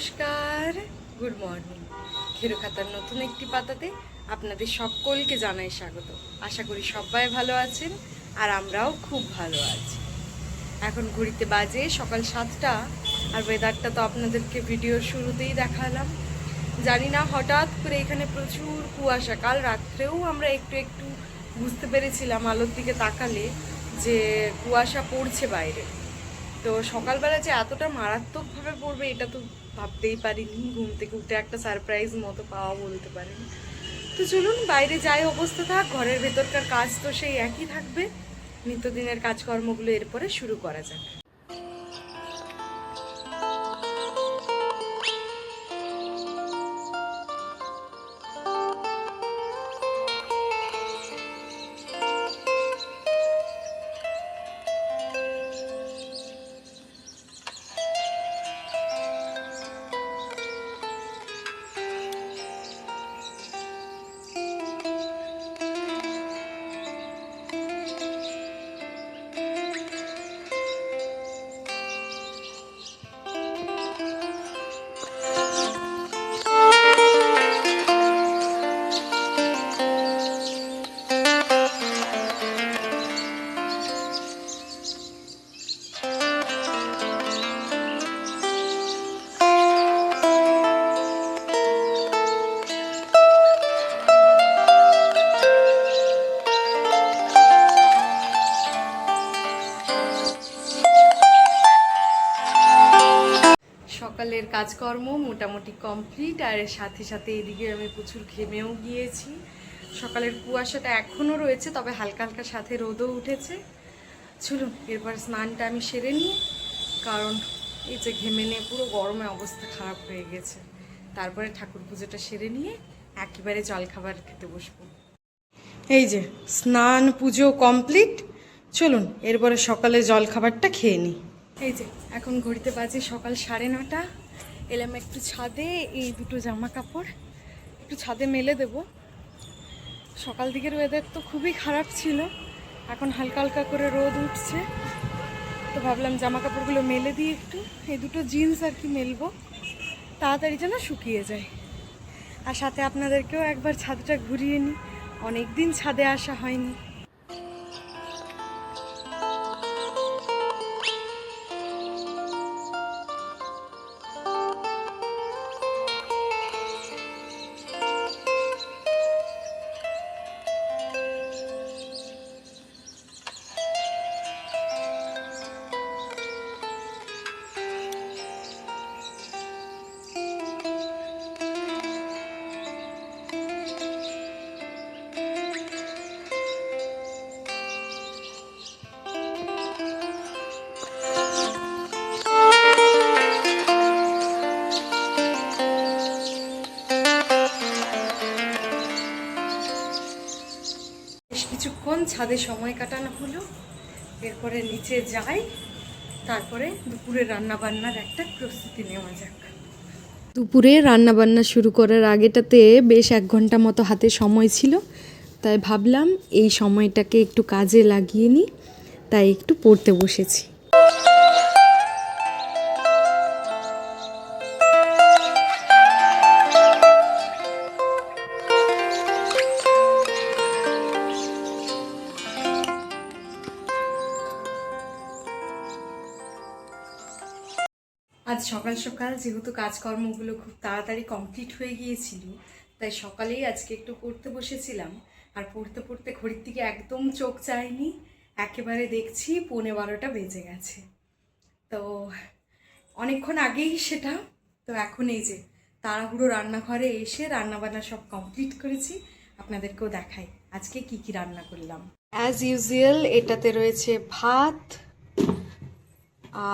নমস্কার, good morning. খেরো খাতার নতুন একটি পাতাতে আপনাদের সকলকে জানাই স্বাগত। আশা করি সবাই ভালো আছেন আর আমরাও খুব ভালো আছি। এখন ঘড়িতে বাজে সকাল 7টা আর ওয়েদারটা তো আপনাদেরকে ভিডিওর শুরুতেই দেখালাম। জানি না হঠাৎ করে এখানে প্রচুর কুয়াশা। কাল রাত্রেও আমরা একটু একটু বুঝতে পেরেছিলাম আলোর দিকে তাকালে যে কুয়াশা পড়ছে বাইরে। তো সকালবেলা যে এতটা মারাত্মকভাবে পড়বে এটা তো ভাবতেই পারিনি। ঘুম থেকে উঠে একটা সারপ্রাইজ মতো পাওয়া বলতে পারেন। তো চলুন বাইরে যাই অবস্থা থাক, ঘরের ভেতরকার কাজ তো সেই একই থাকবে। নিত্যদিনের কাজকর্মগুলো এরপরে শুরু করা যাক। সকালের কাজকর্ম মোটামুটি কমপ্লিট, আর এর সাথে সাথে এদিকে আমি প্রচুর ঘেমেও গিয়েছি। সকালের কুয়াশাটা এখনও রয়েছে, তবে হালকা হালকা সাথে রোদও উঠেছে। চলুন এরপর স্নানটা আমি সেরে নিই, কারণ এই যে ঘেমে নিয়ে পুরো গরমে অবস্থা খারাপ হয়ে গেছে। তারপরে ঠাকুর পুজোটা সেরে নিয়ে একেবারে জলখাবার খেতে বসবো। এই যে স্নান পুজো কমপ্লিট, চলুন এরপরে সকালে জলখাবারটা খেয়ে নিই। এই যে এখন ঘড়িতে বাজে সকাল 9:30। এলাম একটু ছাদে, এই দুটো জামা কাপড় একটু ছাদে মেলে দেব। সকাল দিকের ওয়েদার তো খুবই খারাপ ছিল, এখন হালকা হালকা করে রোদ উঠছে। তো ভাবলাম জামা কাপড়গুলো মেলে দিই একটু। এই দুটো জিন্স আর কি মেলবো, তাড়াতাড়ি যেন শুকিয়ে যায়। আর সাথে আপনাদেরকেও একবার ছাদটা ঘুরিয়ে নিই, অনেক দিন ছাদে আসা হয়নি। কিছুক্ষণ ছাদে সময় কাটানো হলো, এরপরে নিচে যাই, তারপরে দুপুরে রান্নাবান্নার একটা প্রস্তুতি নেওয়া যাক। দুপুরে রান্নাবান্না শুরু করার আগেটাতে বেশ 1 ঘন্টা মতো হাতে সময় ছিল, তাই ভাবলাম এই সময়টাকে একটু কাজে লাগিয়ে নিই, তাই একটু পড়তে বসেছি। আজ সকাল সকাল যেহেতু কাজকর্মগুলো খুব তাড়াতাড়ি কমপ্লিট হয়ে গিয়েছিল, তাই সকালেই আজকে একটু পড়তে বসেছিলাম। আর পড়তে পড়তে ঘড়ির দিকে একদম চোখ চায়নি, একেবারে দেখছি 11:15 বেজে গেছে। তো অনেকক্ষণ আগেই সেটা। তো এখন এই যে তাড়াহুড়ো রান্নাঘরে এসে রান্নাবান্না সব কমপ্লিট করেছি, আপনাদেরকেও দেখাই আজকে কি কি রান্না করলাম। অ্যাজ ইউজুয়াল এটাতে রয়েছে ভাত,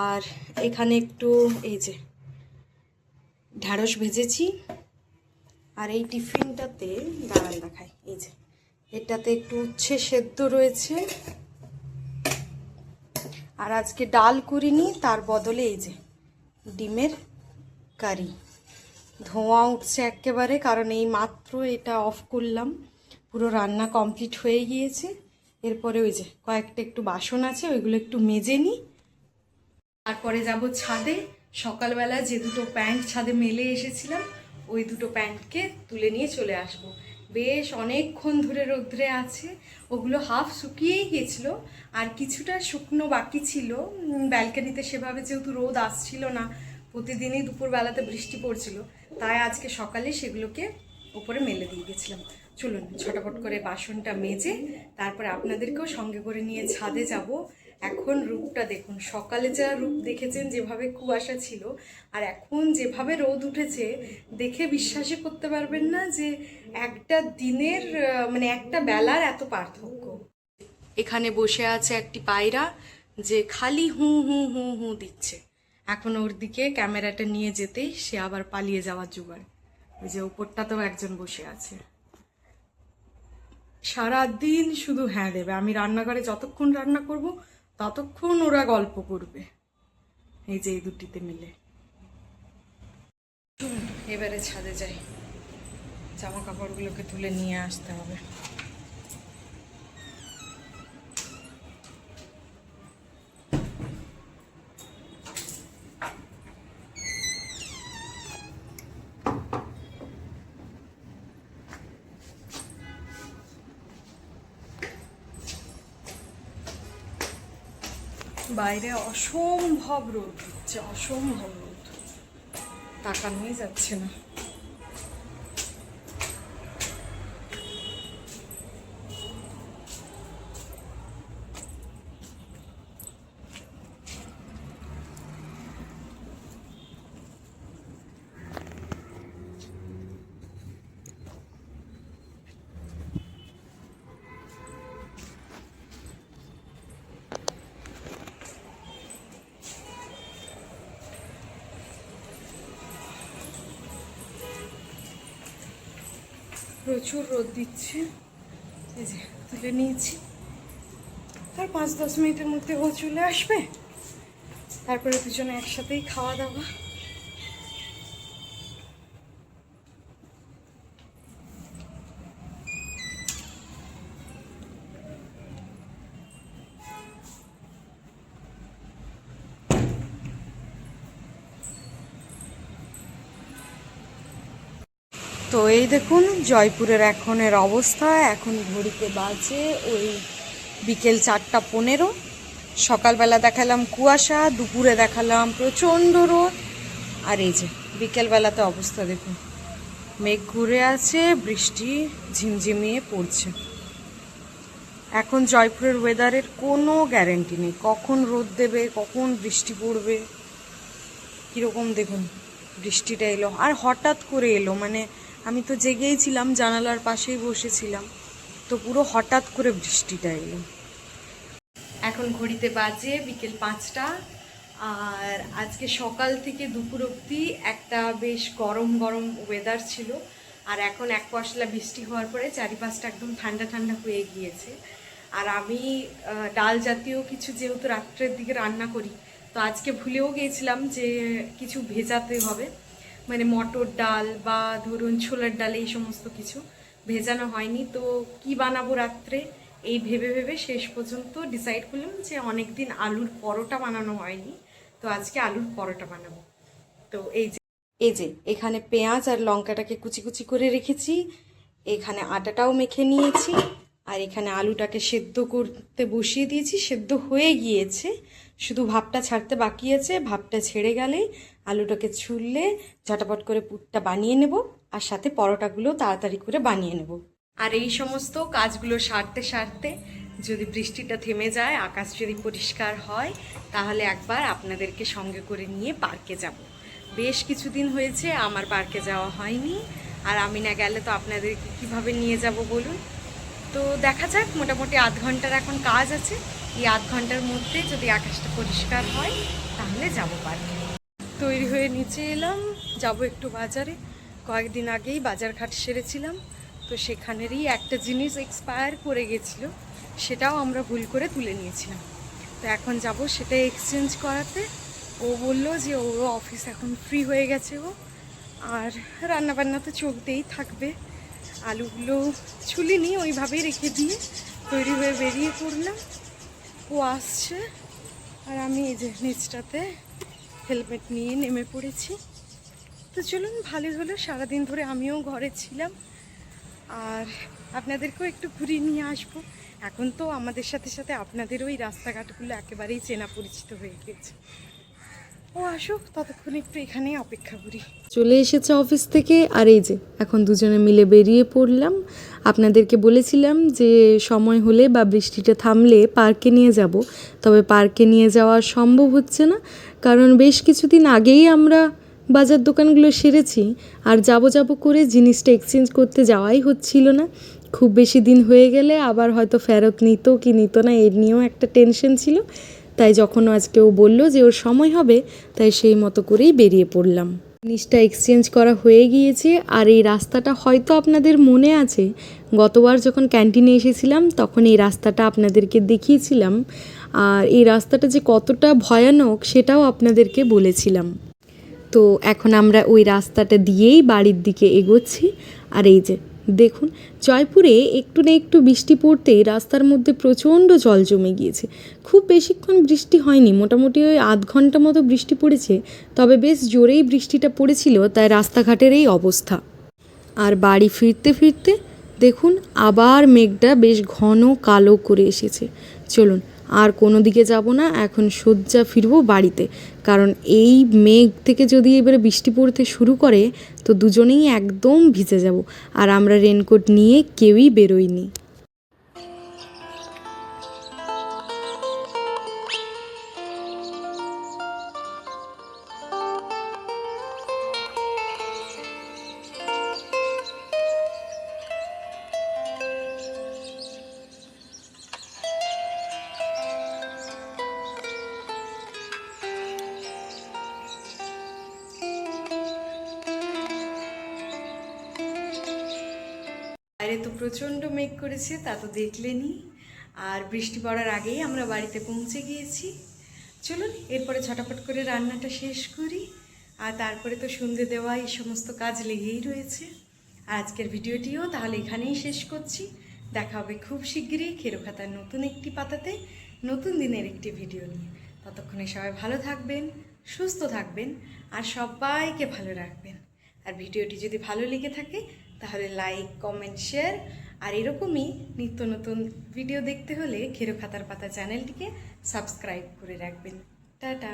আর এখানে একটু এই যে ঢ্যাঁড়স ভেজেছি। আর এই টিফিনটাতে দাঁড়ান দেখাই, এই যে এটাতে একটু উচ্ছে সেদ্ধ রয়েছে। আর আজকে ডাল করিনি, তার বদলে এই যে ডিমের কারি। ধোঁয়া উঠছে একেবারে, কারণ এই মাত্র এটা অফ করলাম, পুরো রান্না কমপ্লিট হয়ে গিয়েছে। এরপরে ওই যে কয়েকটা একটু বাসন আছে, ওইগুলো একটু মেজে নিই, তারপরে যাব ছাদে। সকালবেলা যে দুটো প্যান্ট ছাদে মেলে এসেছিলাম ওই দুটো প্যান্টকে তুলে নিয়ে চলে আসব। বেশ অনেকক্ষণ ধরে রোদ্রে আছে, ওগুলো হাফ শুকিয়েই গেছিলো, আর কিছুটা শুকনো বাকি ছিল। ব্যালকানিতে সেভাবে যেহেতু রোদ আসছিল না, প্রতিদিনই দুপুরবেলাতে বৃষ্টি পড়ছিল, তাই আজকে সকালে সেগুলোকে ওপরে মেলে দিয়ে গেছিলাম। চলুন ঝটাপট করে বাসনটা মেজে তারপরে আপনাদেরকেও সঙ্গে করে নিয়ে ছাদে যাব। এখন রূপটা দেখুন, সকালে যা রূপ দেখেছেন যেভাবে কুয়াশা ছিল, আর এখন যেভাবে রোদ উঠেছে, দেখে বিশ্বাসই করতে পারবেন না যে একটা দিনের মানে একটা বেলার এত পার্থক্য। এখানে বসে আছে একটি পায়রা যে খালি হু হু হু হু দিচ্ছে। এখন ওর দিকে ক্যামেরাটা নিয়ে যেতেই সে আবার পালিয়ে যাওয়ার জোগাড়। ওই যে উপরটাতেও একজন বসে আছে, সারাদিন শুধু হ্যাঁ দেবে। আমি রান্নাঘরে যতক্ষণ রান্না করব ততক্ষণ ওরা গল্প করবে, এই যে এই দুটিতে মিলে। এবারে ছাদে যাই, জামা কাপড়গুলোকে তুলে নিয়ে আসতে হবে। বাইরে অসম্ভব রোদ হচ্ছে, অসম্ভব রোদ, তাকানোই যাচ্ছে না। প্রচুর রোদ দিচ্ছে, এই যে তুলে নিয়েছি। আর 5-10 মিনিটের মধ্যে ও চলে আসবে, তারপরে দুজনে একসাথেই খাওয়া দাওয়া। তো এই দেখুন জয়পুরের এখনের অবস্থা। এখন ঘড়িতে বাজে ওই বিকেল 4টা 15। সকালবেলা দেখালাম কুয়াশা, দুপুরে দেখালাম প্রচণ্ড রোদ, আর এই যে বিকেলবেলাতে অবস্থা দেখুন, মেঘ ঘুরে আছে, বৃষ্টি ঝিমঝিমিয়ে পড়ছে। এখন জয়পুরের ওয়েদারের কোনো গ্যারেন্টি নেই, কখন রোদ দেবে কখন বৃষ্টি পড়বে। কীরকম দেখুন, বৃষ্টিটা এলো আর হঠাৎ করে এলো, মানে আমি তো জেগেই ছিলাম, জানালার পাশেই বসেছিলাম, তো পুরো হঠাৎ করে বৃষ্টিটা এলো। এখন ঘড়িতে বাজে বিকেল 5টা, আর আজকে সকাল থেকে দুপুর অবধি একটা বেশ গরম গরম ওয়েদার ছিল, আর এখন এক পশলা বৃষ্টি হওয়ার পরে চারিপাশটা একদম ঠান্ডা ঠান্ডা হয়ে গিয়েছে। আর আমি ডাল জাতীয় কিছু যেহেতু রাত্রের দিকে রান্না করি, তো আজকে ভুলেও গিয়েছিলাম যে কিছু ভেজাতে হবে, মানে মটর ডাল বা ধরুন ছোলার ডাল, এই সমস্ত কিছু ভেজানো হয়নি। তো কি বানাবো রাত্রে এই ভেবে ভেবে শেষ পর্যন্ত ডিসাইড করলাম যে অনেক দিন আলুর পরোটা বানানো হয়নি, তো আজকে আলুর পরোটা বানাবো। তো এই যে এখানে পেঁয়াজ আর লঙ্কাটাকে কুচি কুচি করে রেখেছি, এখানে আটাটাও মেখে নিয়েছি, আর এখানে আলুটাকে সেদ্ধ করতে বসিয়ে দিয়েছি, সেদ্ধ হয়ে গিয়েছে, শুধু ভাপটা ছাড়তে বাকি আছে। ভাপটা ছেড়ে গেলেই আলুটাকে ছুললে ঝটাপট করে পুরটা বানিয়ে নেব, আর সাথে পরোটাগুলো তাড়াতাড়ি করে বানিয়ে নেব। আর এই সমস্ত কাজগুলো সারতে সারতে যদি বৃষ্টিটা থেমে যায়, আকাশ যদি পরিষ্কার হয়, তাহলে একবার আপনাদেরকে সঙ্গে করে নিয়ে পার্কে যাব। বেশ কিছুদিন হয়েছে আমার পার্কে যাওয়া হয়নি, আর আমি না গেলে তো আপনাদেরকে কীভাবে নিয়ে যাব বলুন। তো দেখা যাক, মোটামুটি আধ ঘন্টার এখন কাজ আছে, এই আধ ঘন্টার মধ্যে যদি আকাশটা পরিষ্কার হয় তাহলে যাব পার্কে। তৈরি হয়ে নিচে এলাম, যাব একটু বাজারে। কয়েকদিন আগেই বাজার ঘাট সেরেছিলাম, তো সেখানেরই একটা জিনিস এক্সপায়ার করে গেছিলো, সেটাও আমরা ভুল করে তুলে নিয়েছিলাম। তো এখন যাব সেটা এক্সচেঞ্জ করাতে। ও বললো যে ও অফিস এখন ফ্রি হয়ে গেছে ও, আর রান্নাবান্না তো চলতেই থাকবে। আলুগুলো ছুলিনি, ওইভাবেই রেখে দিয়ে তৈরি হয়ে বেরিয়ে পড়লাম। ও আসছে, আর আমি এই যে নিচটাতে হেলমেট নিয়ে নেমে পড়েছি। তো চলুন, ভালোই হলো, সারাদিন ধরে আমিও ঘরে ছিলাম আর আপনাদেরকেও একটু ঘুরিয়ে নিয়ে আসবো। এখন তো আমাদের সাথে সাথে আপনাদেরও ওই রাস্তাঘাটগুলো একেবারেই চেনা পরিচিত হয়ে গেছে। ও আসুক, ততক্ষণ একটু এখানেই অপেক্ষা করি। চলে এসেছে অফিস থেকে, আর এই যে এখন দুজনে মিলে বেরিয়ে পড়লাম। আপনাদেরকে বলেছিলাম যে সময় হলে বা বৃষ্টিটা থামলে পার্কে নিয়ে যাব, তবে পার্কে নিয়ে যাওয়া সম্ভব হচ্ছে না, কারণ বেশ কিছুদিন আগেই আমরা বাজার দোকানগুলো সেরেছি, আর যাব করে জিনিসটা এক্সচেঞ্জ করতে যাওয়াই হচ্ছিল না। খুব বেশি দিন হয়ে গেলে আবার হয়তো ফেরত নিত কি নিত না, এর নিয়েও একটা টেনশন ছিল। তাই যখন আজকে ও বললো যে ওর সময় হবে, তাই সেই মতো করেই বেরিয়ে পড়লাম। জিনিসটা এক্সচেঞ্জ করা হয়ে গিয়েছে। আর এই রাস্তাটা হয়তো আপনাদের মনে আছে, গতবার যখন ক্যান্টিনে এসেছিলাম তখন এই রাস্তাটা আপনাদেরকে দেখিয়েছিলাম, আর এই রাস্তাটা যে কতটা ভয়ানক সেটাও আপনাদেরকে বলেছিলাম। তো এখন আমরা ওই রাস্তাটা দিয়েই বাড়ির দিকে এগোচ্ছি। আর এই যে দেখুন, জয়পুরে একটু না একটু বৃষ্টি পড়তেই রাস্তার মধ্যে প্রচণ্ড জল জমে গিয়েছে। খুব বেশিক্ষণ বৃষ্টি হয়নি, মোটামুটি ওই আধ ঘন্টা মতো বৃষ্টি পড়েছে, তবে বেশ জোরেই বৃষ্টিটা পড়েছিল, তাই রাস্তাঘাটের এই অবস্থা। আর বাড়ি ফিরতে ফিরতে দেখুন আবার মেঘটা বেশ ঘন কালো করে এসেছে। চলুন, আর কোনো দিকে যাব না, এখন সোজা ফিরবো বাড়িতে, কারণ এই মেঘ থেকে যদি এবারে বৃষ্টি পড়তে শুরু করে তো দুজনেই একদম ভিজে যাব, আর আমরা রেনকোট নিয়ে কেউই বেরোইনি। বাইরে তো প্রচণ্ড মেঘ করেছে, তা তো দেখলেনই, আর বৃষ্টি পড়ার আগেই আমরা বাড়িতে পৌঁছে গিয়েছি। চলুন এরপরে ঝটাপট করে রান্নাটা শেষ করি, আর তারপরে তো সন্ধে দেওয়া এই সমস্ত কাজ লেগেই রয়েছে। আজকের ভিডিওটিও তাহলে এখানেই শেষ করছি। দেখা হবে খুব শিগগিরই খেরোখাতার নতুন একটি পাতাতে, নতুন দিনের একটি ভিডিও নিয়ে। ততক্ষণে সবাই ভালো থাকবেন, সুস্থ থাকবেন, আর সবাইকে ভালো রাখবেন। আর ভিডিওটি যদি ভালো লেগে থাকে তাহলে লাইক, কমেন্ট, শেয়ার, আর এরকমই নিত্য নতুন ভিডিও দেখতে হলে খেরোখাতার পাতা চ্যানেলটিকে সাবস্ক্রাইব করে রাখবেন। টাটা।